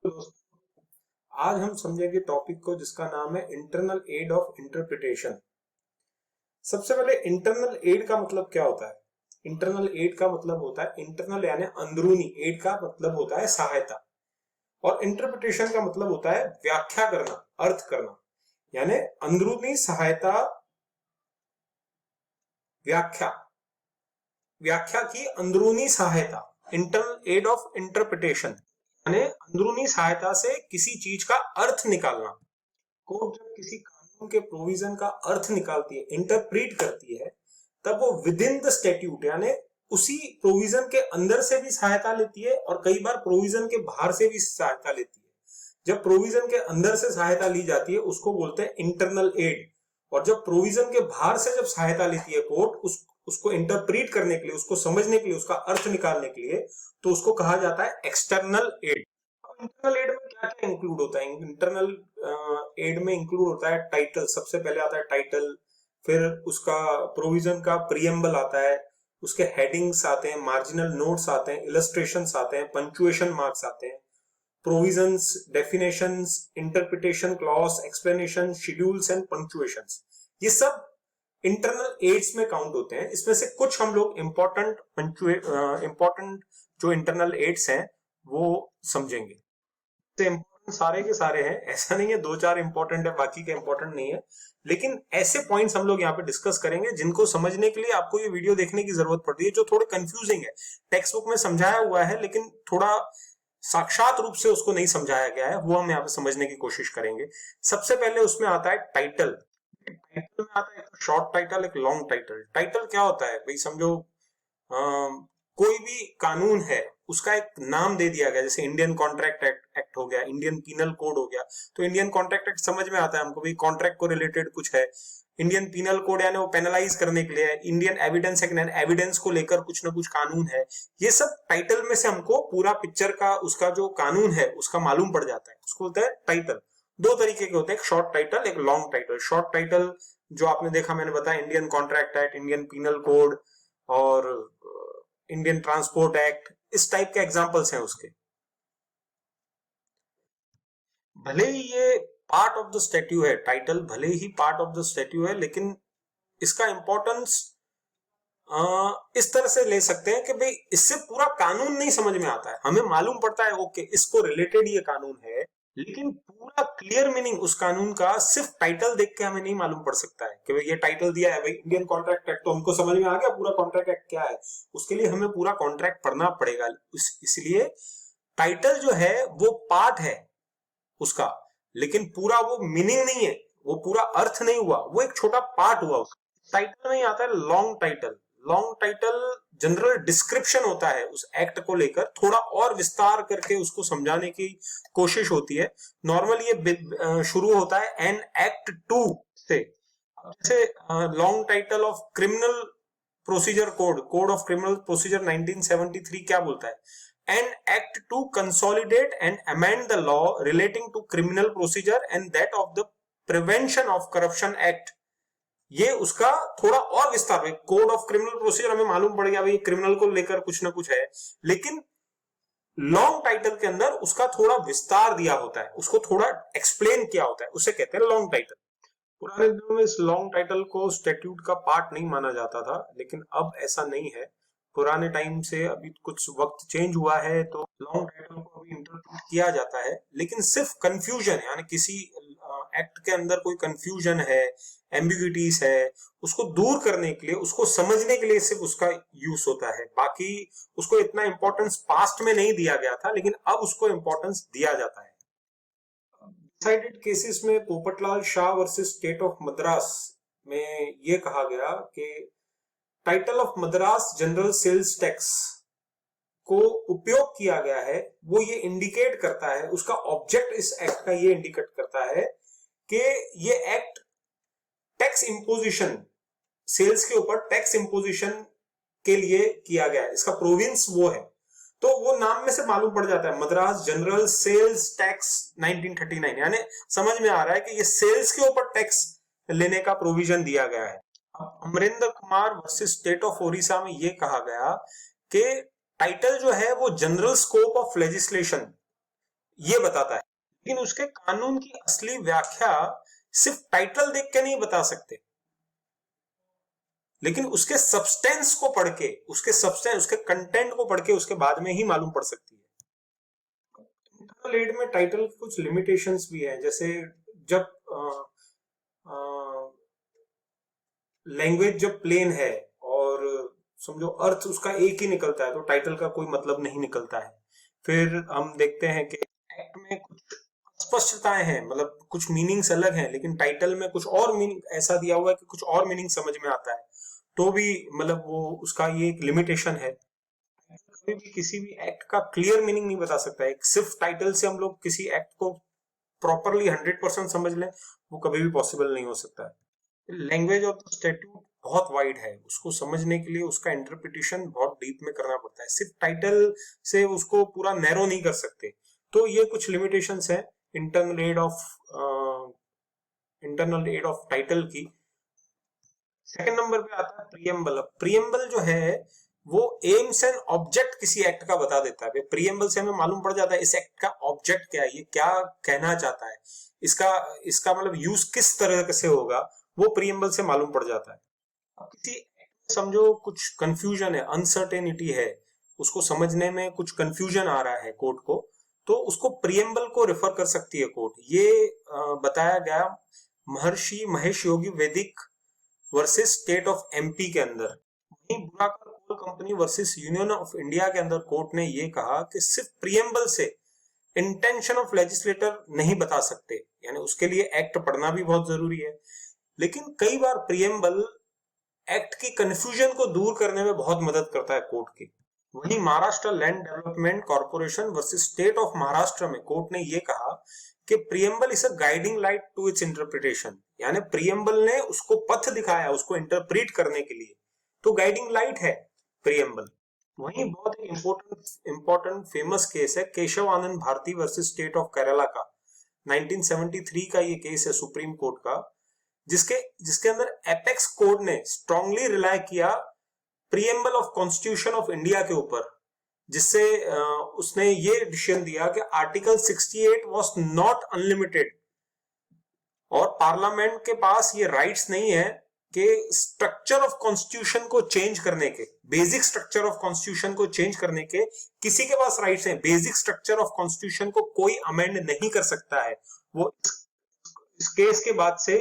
दोस्तों, आज हम समझेंगे टॉपिक को जिसका नाम है इंटरनल एड ऑफ इंटरप्रिटेशन। सबसे पहले इंटरनल एड का मतलब क्या होता है? इंटरनल एड का मतलब होता है इंटरनल यानी अंदरूनी, एड का मतलब होता है सहायता, और इंटरप्रिटेशन का मतलब होता है व्याख्या करना, अर्थ करना। यानी अंदरूनी सहायता, व्याख्या, व्याख्या की अंदरूनी सहायता, इंटरनल एड ऑफ इंटरप्रिटेशन यानी अंदरूनी सहायता से किसी चीज का अर्थ निकालना। कोर्ट जब किसी कानून के प्रोविजन का अर्थ निकालती है, इंटरप्रीट करती है, तब वो विद इन द स्टैट्यूट यानी उसी प्रोविजन के अंदर से भी सहायता लेती है और कई बार प्रोविजन के बाहर से भी सहायता लेती है। जब प्रोविजन के अंदर से सहायता ली जाती है उसको बोलते हैं इंटरनल एड, और जब प्रोविजन के बाहर से जब सहायता लेती है कोर्ट उसको इंटरप्रीट करने के लिए, उसको समझने के लिए, उसका अर्थ निकालने के लिए, तो उसको कहा जाता है एक्सटर्नल एड। इंटरनल एड में क्या क्या इंक्लूड होता है? इंटरनल एड में इंक्लूड होता है टाइटल, सबसे पहले आता है टाइटल, फिर उसका प्रोविजन का प्रीएम्बल आता है, उसके हेडिंग्स आते हैं, मार्जिनल नोट्स आते हैं, इलस्ट्रेशंस आते हैं, पंक्चुएशन मार्क्स आते हैं, provisions, definitions, interpretation clause, explanation, schedules and punctuations, ये सब इंटरनल एड्स में काउंट होते हैं। इसमें से कुछ हम लोग इंपॉर्टेंट जो इंटरनल एड्स हैं वो समझेंगे। तो इंपॉर्टेंट सारे के सारे हैं, ऐसा नहीं है दो चार इंपॉर्टेंट है बाकी के इंपॉर्टेंट नहीं है, लेकिन ऐसे पॉइंट्स हम लोग यहाँ पे डिस्कस करेंगे जिनको समझने के लिए आपको ये वीडियो देखने की जरूरत पड़ती है, जो थोड़े कंफ्यूजिंग है। टेक्स्ट बुक में समझाया हुआ है लेकिन थोड़ा साक्षात रूप से उसको नहीं समझाया गया है, वो हम यहाँ पे समझने की कोशिश करेंगे। सबसे पहले उसमें आता है टाइटल। टाइटल में आता है एक शॉर्ट टाइटल, एक लॉन्ग टाइटल। टाइटल क्या होता है भाई? समझो कोई भी कानून है उसका एक नाम दे दिया गया, जैसे इंडियन कॉन्ट्रैक्ट एक्ट हो गया, इंडियन पीनल कोड हो गया। तो इंडियन कॉन्ट्रैक्ट एक्ट समझ में आता है हमको, भाई कॉन्ट्रैक्ट को रिलेटेड कुछ है। इंडियन पीनल कोड यानी वो पेनलाइज करने के लिए है। इंडियन एविडेंस एक्ट एविडेंस को लेकर कुछ ना कुछ कानून है। ये सब टाइटल में से हमको पूरा पिक्चर का, उसका जो कानून है उसका मालूम पड़ जाता है, उसको बोलते हैं टाइटल। दो तरीके के होते हैं, एक शॉर्ट टाइटल, एक लॉन्ग टाइटल। शॉर्ट टाइटल जो आपने देखा, मैंने बताया, Indian contract act, Indian penal code और इंडियन ट्रांसपोर्ट एक्ट, इस टाइप के एग्जांपल्स हैं उसके। भले ही ये पार्ट ऑफ द स्टैट्यू है, टाइटल भले ही पार्ट ऑफ द स्टैट्यू है, लेकिन इसका इंपॉर्टेंस इस तरह से ले सकते हैं कि भाई इससे पूरा कानून नहीं समझ में आता है। हमें मालूम पड़ता है ओके इसको रिलेटेड ये कानून है, लेकिन पूरा क्लियर मीनिंग उस कानून का सिर्फ टाइटल देख के हमें नहीं मालूम पड़ सकता है कि भाई ये टाइटल दिया है भाई इंडियन कॉन्ट्रैक्ट एक्ट, तो हमको समझ में आ गया पूरा कॉन्ट्रैक्ट एक्ट क्या है। उसके लिए हमें पूरा कॉन्ट्रैक्ट पढ़ना पड़ेगा। इसलिए टाइटल जो है वो पार्ट है उसका, लेकिन पूरा वो मीनिंग नहीं है, वो पूरा अर्थ नहीं हुआ, वो एक छोटा पार्ट हुआ उसका। टाइटल में आता है long title. Long title general description होता है उस एक्ट को लेकर, थोड़ा और विस्तार करके उसको समझाने की कोशिश होती है। नॉर्मली ये शुरू होता है एन एक्ट 2 से। जैसे long title of criminal procedure code, code of criminal procedure 1973 क्या बोलता है? An act to consolidate and amend the law relating to criminal procedure and that of the prevention of corruption act। ये उसका थोड़ा और विस्तार है। कोड ऑफ क्रिमिनल प्रोसीजर हमें मालूम पड़ गया भाई क्रिमिनल को लेकर कुछ ना कुछ है, लेकिन लॉन्ग टाइटल के अंदर उसका थोड़ा विस्तार दिया होता है, उसको थोड़ा एक्सप्लेन किया होता है, उसे कहते हैं लॉन्ग टाइटल। पुराने दिनों में इस लॉन्ग टाइटल को स्टैट्यूट का पार्ट नहीं माना जाता था, लेकिन अब ऐसा नहीं है। पुराने टाइम से अभी कुछ वक्त चेंज हुआ है तो लॉन्ग टाइटल को अभी इंटरप्रेट किया जाता है, लेकिन सिर्फ कंफ्यूजन है, यानी किसी एक्ट के अंदर कोई कंफ्यूजन है, एम्बिग्यूटीज है, उसको दूर करने के लिए, उसको समझने के लिए सिर्फ उसका यूज होता है। बाकी उसको इतना इंपॉर्टेंस पास्ट में नहीं दिया गया था, लेकिन अब उसको इंपॉर्टेंस दिया जाता है। डिसाइडेड केसेस में Popatlal Shah versus state of Madras में यह कहा गया कि title of Madras general sales tax को उपयोग किया गया है, वो ये इंडिकेट करता है, उसका ऑब्जेक्ट इस एक्ट का ये इंडिकेट करता है कि ये एक्ट टैक्स इंपोजिशन, सेल्स के ऊपर टैक्स इंपोजिशन के लिए किया गया है, इसका प्रोविंस वो है। तो वो नाम में से मालूम पड़ जाता है, मद्रास जनरल सेल्स टैक्स 1939, यानी समझ में आ रहा है कि ये सेल्स के ऊपर टैक्स लेने का प्रोविजन दिया गया है। Amarinder Kumar versus state of Odisha में यह कहा गया कि टाइटल जो है वो जनरल स्कोप ऑफ लेजिस्लेशन, ये बताता है, लेकिन उसके कानून की असली व्याख्या सिर्फ टाइटल देख के नहीं बता सकते, लेकिन उसके सब्सटेंस को पढ़ के, उसके कंटेंट को पढ़ के उसके बाद में ही मालूम पड़ सकती है। इंटरनल एड में टाइटल की कुछ लिमिटेशंस भी है, जैसे जब लैंग्वेज जब प्लेन है और समझो अर्थ उसका एक ही निकलता है, तो टाइटल का कोई मतलब नहीं निकलता है। फिर हम देखते हैं कि एक्ट में कुछ अस्पष्टताएं हैं, मतलब कुछ मीनिंग्स अलग हैं, लेकिन टाइटल में कुछ और मीनिंग ऐसा दिया हुआ है कि कुछ और मीनिंग समझ में आता है, तो भी मतलब वो उसका ये एक लिमिटेशन है। कभी भी किसी भी एक्ट का क्लियर मीनिंग नहीं बता सकता है, सिर्फ टाइटल से हम लोग किसी एक्ट को प्रॉपरली 100% समझ लें, वो कभी भी पॉसिबल नहीं हो सकता है। लैंग्वेज ऑफ द स्टैट्यूट बहुत वाइड है, उसको समझने के लिए उसका इंटरप्रिटेशन बहुत डीप में करना पड़ता है, सिर्फ टाइटल से उसको पूरा नैरो नहीं कर सकते। तो ये कुछ लिमिटेशंस है इंटरनल एड ऑफ टाइटल की। सेकंड नंबर पे आता है प्रियम्बल। प्रियम्बल जो है वो एम्स एंड ऑब्जेक्ट किसी एक्ट का बता देता है। प्रियम्बल से हमें मालूम पड़ जाता है इस एक्ट का ऑब्जेक्ट क्या है, ये क्या कहना चाहता है, इसका इसका मतलब यूज किस तरह से होगा, वो प्रियम्बल से मालूम पड़ जाता है। अब किसी समझो कुछ कंफ्यूजन है, अनसर्टेनिटी है, उसको समझने में कुछ कंफ्यूजन आ रहा है कोर्ट को, तो उसको प्रियम्बल को रेफर कर सकती है कोर्ट। ये बताया गया महर्षि महेश योगी वैदिक वर्सेस स्टेट ऑफ एमपी के अंदर। वहीं Burrakar coal company versus union of India के अंदर कोर्ट ने ये कहा कि सिर्फ प्रियम्बल से इंटेंशन ऑफ लेजिस्लेटर नहीं बता सकते, यानी उसके लिए एक्ट पढ़ना भी बहुत जरूरी है, लेकिन कई बार प्रियम्बल एक्ट की कंफ्यूजन को दूर करने में बहुत मदद करता है कोर्ट की। वहीं Maharashtra land development corporation versus state of Maharashtra में कोर्ट ने यह कहा कि preamble is a guiding light to its interpretation, यानी प्रियम्बल ने उसको पथ दिखाया उसको इंटरप्रीट करने के लिए, तो गाइडिंग लाइट है प्रियम्बल। वहीं बहुत एक इंपॉर्टेंट फेमस केस है Keshav Anand Bharati versus state of Kerala का, 1973 का ये केस है सुप्रीम कोर्ट का, जिसके जिसके अंदर एपेक्स कोड ने स्ट्रांगली रिलाय किया preamble of constitution of India के ऊपर, जिससे उसने ये डिसीजन दिया कि आर्टिकल 68 वाज नॉट अनलिमिटेड, और पार्लियामेंट के पास ये राइट्स नहीं है कि स्ट्रक्चर ऑफ कॉन्स्टिट्यूशन को चेंज करने के, बेसिक स्ट्रक्चर ऑफ कॉन्स्टिट्यूशन को चेंज करने के किसी के पास राइट्स हैं। बेसिक स्ट्रक्चर ऑफ कॉन्स्टिट्यूशन को कोई अमेंड नहीं कर सकता है। वो इस केस के बाद से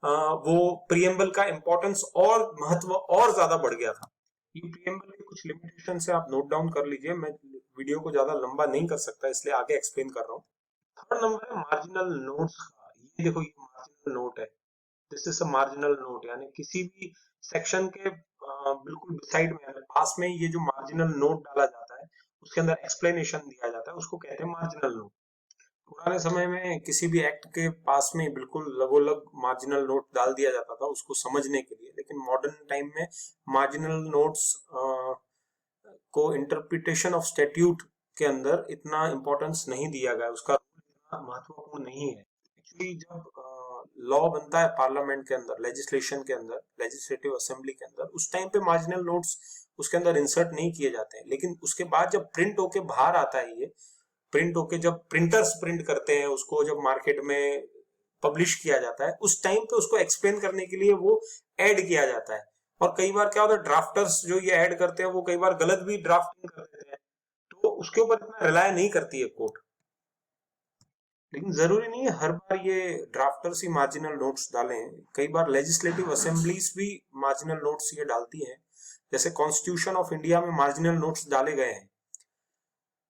वो प्रियम्बल का इंपॉर्टेंस और महत्व और ज्यादा बढ़ गया था। ये प्रियम्बल के कुछ लिमिटेशन से आप नोट डाउन कर लीजिए, मैं वीडियो को ज्यादा लंबा नहीं कर सकता इसलिए आगे एक्सप्लेन कर रहा हूँ। थर्ड नंबर है मार्जिनल नोट्स का। ये देखो ये मार्जिनल नोट है, this is a marginal note, यानी किसी भी सेक्शन के बिल्कुल बिसाइड में पास में ये जो मार्जिनल नोट डाला जाता है उसके अंदर एक्सप्लेनेशन दिया जाता है, उसको कहते हैं मार्जिनल नोट। पुराने समय में किसी भी एक्ट के पास में बिल्कुल लगोलग मार्जिनल नोट डाल दिया जाता था उसको समझने के लिए, लेकिन मॉडर्न टाइम में मार्जिनल नोट्स को इंटरप्रिटेशन ऑफ स्टैट्यूट के अंदर इतना इंपॉर्टेंस नहीं दिया गया, उसका इतना महत्वपूर्ण नहीं है। एक्चुअली जब लॉ बनता है पार्लियामेंट के अंदर, लेजिस्लेशन के अंदर, लेजिस्लेटिव असेंबली के अंदर, उस टाइम पे मार्जिनल नोट्स उसके अंदर इंसर्ट नहीं किए जाते हैं, लेकिन उसके बाद जब प्रिंट होके बाहर आता है, ये प्रिंट होके जब प्रिंटर्स प्रिंट करते हैं उसको, जब मार्केट में पब्लिश किया जाता है, उस टाइम पे उसको एक्सप्लेन करने के लिए वो ऐड किया जाता है। और कई बार क्या होता है, ड्राफ्टर्स जो ये ऐड करते हैं वो कई बार गलत भी ड्राफ्टिंग कर देते हैं, तो उसके ऊपर इतना रिलाय नहीं करती है कोर्ट। लेकिन जरूरी नहीं है हर बार ये ड्राफ्टर्स ही मार्जिनल नोट्स डालें, कई बार लेजिस्लेटिव असेंबलीज भी मार्जिनल नोट्स ये डालती हैं। जैसे कॉन्स्टिट्यूशन ऑफ इंडिया में मार्जिनल नोट्स डाले गए हैं,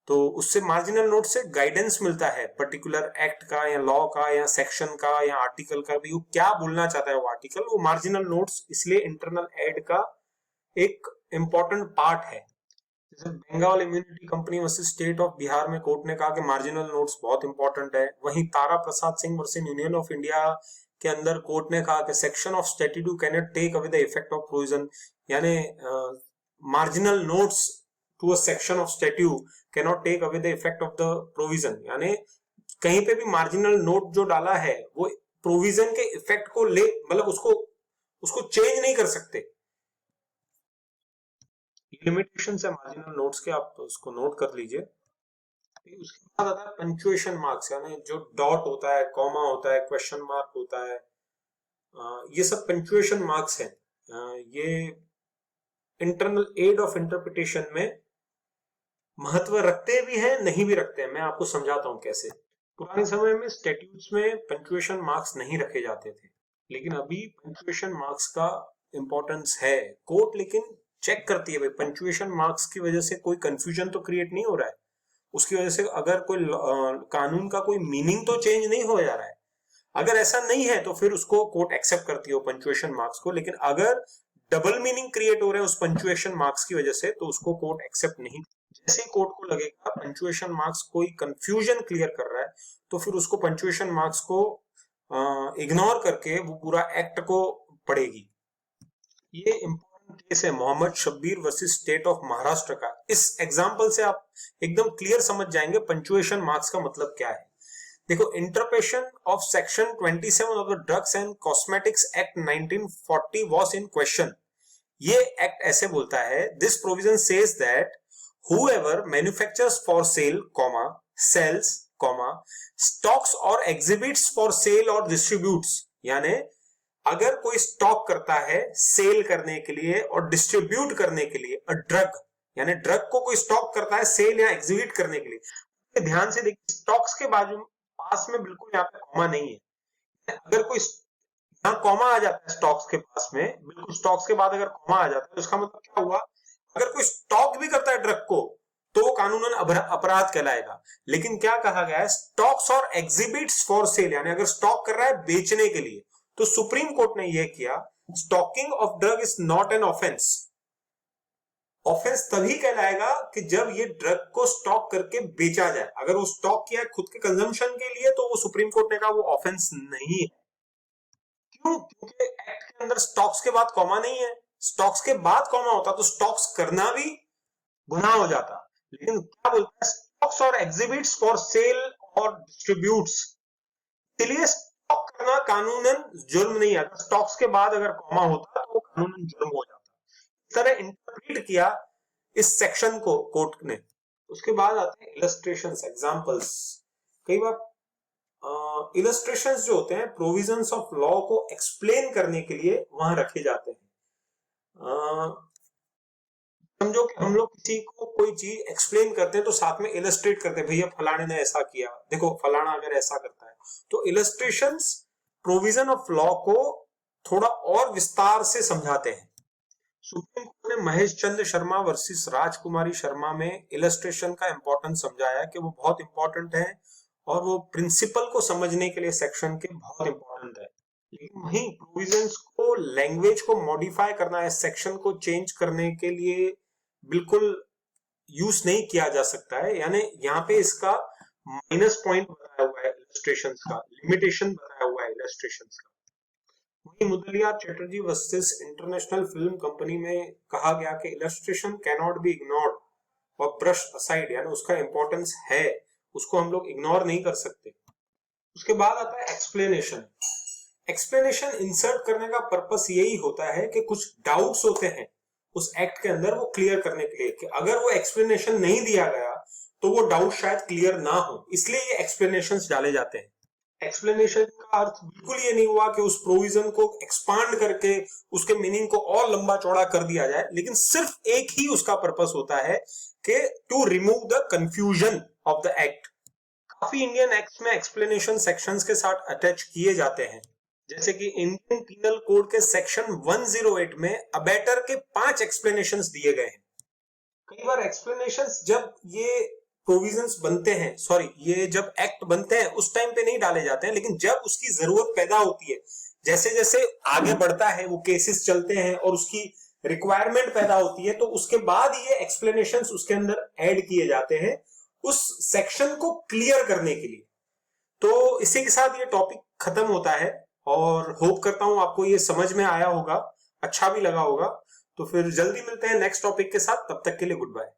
तो उससे मार्जिनल नोट से गाइडेंस मिलता है पर्टिकुलर एक्ट का या लॉ का या सेक्शन का या आर्टिकल का, भी वो क्या बोलना चाहता है वो आर्टिकल, वो मार्जिनल नोट्स इसलिए इंटरनल एड का एक इंपॉर्टेंट पार्ट है। जैसे Bengal immunity company versus state of Bihar में कोर्ट ने कहा कि मार्जिनल नोट्स बहुत इंपॉर्टेंट है। वहीं Tara Prasad Singh versus union of India के अंदर कोर्ट ने कहा कि section of statute can not take away the effect of provision, यानी marginal notes to a section of statute can not take away the effect of the provision, यानी कहीं पे भी मार्जिनल नोट जो डाला है वो प्रोविजन के इफेक्ट को ले, मतलब उसको उसको चेंज नहीं कर सकते। लिमिटेशन है मार्जिनल नोट्स के, आप उसको नोट कर लीजिए। उसके बाद आता है पंक्चुएशन मार्क्स, यानी जो डॉट होता है, कॉमा होता है, क्वेश्चन मार्क होता है, ये सब पंक्चुएशन मार्क्स हैं। ये इंटरनल एड ऑफ इंटरप्रिटेशन में महत्व रखते भी हैं, नहीं भी रखते हैं। मैं आपको समझाता हूं कैसे। पुराने समय में स्टैट्यूट्स में पंक्चुएशन मार्क्स नहीं रखे जाते थे, लेकिन अभी पंक्चुएशन मार्क्स का इंपॉर्टेंस है। कोर्ट लेकिन चेक करती है भाई पंक्चुएशन मार्क्स की वजह से कोई कंफ्यूजन तो क्रिएट नहीं हो रहा है, उसकी वजह से अगर कोई कानून का कोई मीनिंग तो चेंज नहीं हो जा रहा है। अगर ऐसा नहीं है तो फिर उसको कोर्ट एक्सेप्ट करती है पंक्चुएशन मार्क्स को। लेकिन अगर डबल मीनिंग क्रिएट हो रहे हैं उस पंक्चुएशन मार्क्स की वजह से, तो उसको कोर्ट एक्सेप्ट नहीं। जैसे कोर्ट को लगेगा पंक्चुएशन मार्क्स कोई कंफ्यूजन क्लियर कर रहा है, तो फिर उसको पंक्चुएशन मार्क्स को इग्नोर करके वो पूरा एक्ट को पढ़ेगी। ये इंपॉर्टेंट केस है Mohammad Shabbir versus state of Maharashtra का। इस एग्जांपल से आप एकदम क्लियर समझ जाएंगे पंक्चुएशन मार्क्स का मतलब क्या है। देखो, interpretation of section 27 of the drugs and cosmetics act 1940 was in question. ये एक्ट ऐसे बोलता है, this provision says that whoever manufactures for sale, sells, stocks or exhibits for sale or distributes, यानी अगर कोई स्टॉक करता है सेल करने के लिए और डिस्ट्रीब्यूट करने के लिए, ड्रग यानी ड्रग को कोई स्टॉक करता है सेल या एग्जिबिट करने के लिए। तो ध्यान से देखिए, स्टॉक्स के बाजू पास में बिल्कुल यहाँ पे कॉमा नहीं है। अगर कोई यहाँ कॉमा आ जाता है स्टॉक्स के पास में, बिल्कुल स्टॉक्स के बाद अगर कॉमा आ जाता है तो उसका मतलब क्या हुआ, अगर कोई स्टॉक भी करता है ड्रग को तो वो कानूनन अपराध कहलाएगा। लेकिन क्या कहा गया है, स्टॉक्स और एग्जिबिट्स फॉर सेल, यानी अगर स्टॉक कर रहा है बेचने के लिए, तो सुप्रीम कोर्ट ने यह किया, stocking of drug is not an offence. Offence तभी कहलाएगा कि जब ये ड्रग को स्टॉक करके बेचा जाए। अगर वो स्टॉक किया खुद के कंजम्पशन के लिए, तो वो सुप्रीम कोर्ट ने कहा वो ऑफेंस नहीं है। क्यों? क्योंकि एक्ट के अंदर स्टॉक्स के बाद कॉमा नहीं है। स्टॉक्स के बाद कॉमा होता तो स्टॉक्स करना भी गुनाह हो जाता। लेकिन क्या बोलता है, स्टॉक्स और एग्जिबिट्स फॉर सेल और डिस्ट्रीब्यूट्स, इसलिए स्टॉक करना कानूनन जुर्म नहीं है। अगर स्टॉक्स के बाद अगर कॉमा होता तो वो कानूनन जुर्म हो जाता। इस तरह इंटरप्रेट किया इस सेक्शन को कोर्ट ने। उसके बाद आते हैं इलस्ट्रेशंस, एग्जांपल्स। कई बार इलस्ट्रेशंस जो होते हैं प्रोविजंस ऑफ लॉ को एक्सप्लेन करने के लिए वहां रखे जाते हैं। समझो कि हम लोग किसी को कोई चीज एक्सप्लेन करते हैं तो साथ में इलस्ट्रेट करते हैं, भैया फलाने ने ऐसा किया, देखो फलाना अगर ऐसा करता है। तो इलस्ट्रेशंस प्रोविजन ऑफ लॉ को थोड़ा और विस्तार से समझाते हैं। सुप्रीम कोर्ट ने महेश चंद्र शर्मा वर्सेस राजकुमारी शर्मा में इलस्ट्रेशन का इंपॉर्टेंस समझाया कि वो बहुत इंपॉर्टेंट है और वो प्रिंसिपल को समझने के लिए सेक्शन के बहुत इंपॉर्टेंट है। लेकिन वहीं प्रोविजंस को, लैंग्वेज को मॉडिफाई करना है, सेक्शन को चेंज करने के लिए बिल्कुल यूज नहीं किया जा सकता है। यानी यहाँ पे इसका माइनस पॉइंट बताया हुआ है इलस्ट्रेशंस का, लिमिटेशन बताया हुआ है इलस्ट्रेशंस का। वहीं Mudaliar Chatterjee versus international film company में कहा गया कि illustration can not be ignored और ब्रश असाइड, यानी उसका इंपॉर्टेंस है, उसको हम लोग इग्नोर नहीं कर सकते। उसके बाद आता है एक्सप्लेनेशन। एक्सप्लेनेशन इंसर्ट करने का पर्पस यही होता है कि कुछ डाउट्स होते हैं उस एक्ट के अंदर, वो क्लियर करने के लिए कि अगर वो एक्सप्लेनेशन नहीं दिया गया तो वो डाउट शायद क्लियर ना हो, इसलिए ये एक्सप्लेनेशंस डाले जाते हैं। एक्सप्लेनेशन का अर्थ बिल्कुल ये नहीं हुआ कि उस प्रोविजन को एक्सपांड करके उसके मीनिंग को और लंबा चौड़ा कर दिया जाए, लेकिन सिर्फ एक ही उसका पर्पस होता है कि to remove the confusion of the act. काफी इंडियन एक्ट्स में एक्सप्लेनेशन सेक्शंस के साथ अटैच किए जाते हैं, जैसे कि इंडियन पीनल कोड के सेक्शन 108 में अबेटर के 5 एक्सप्लेनेशंस दिए गए हैं। कई बार एक्सप्लेनेशंस जब ये प्रोविजंस बनते हैं, ये जब एक्ट बनते हैं उस टाइम पे नहीं डाले जाते हैं, लेकिन जब उसकी जरूरत पैदा होती है, जैसे जैसे आगे बढ़ता है वो केसेस चलते हैं और उसकी रिक्वायरमेंट पैदा होती है, तो उसके बाद ये एक्सप्लेनेशंस उसके अंदर ऐड किए जाते हैं उस सेक्शन को क्लियर करने के लिए। तो इसी के साथ ये टॉपिक खत्म होता है और होप करता हूं आपको ये समझ में आया होगा, अच्छा भी लगा होगा। तो फिर जल्दी मिलते हैं नेक्स्ट टॉपिक के साथ, तब तक के लिए गुड बाय।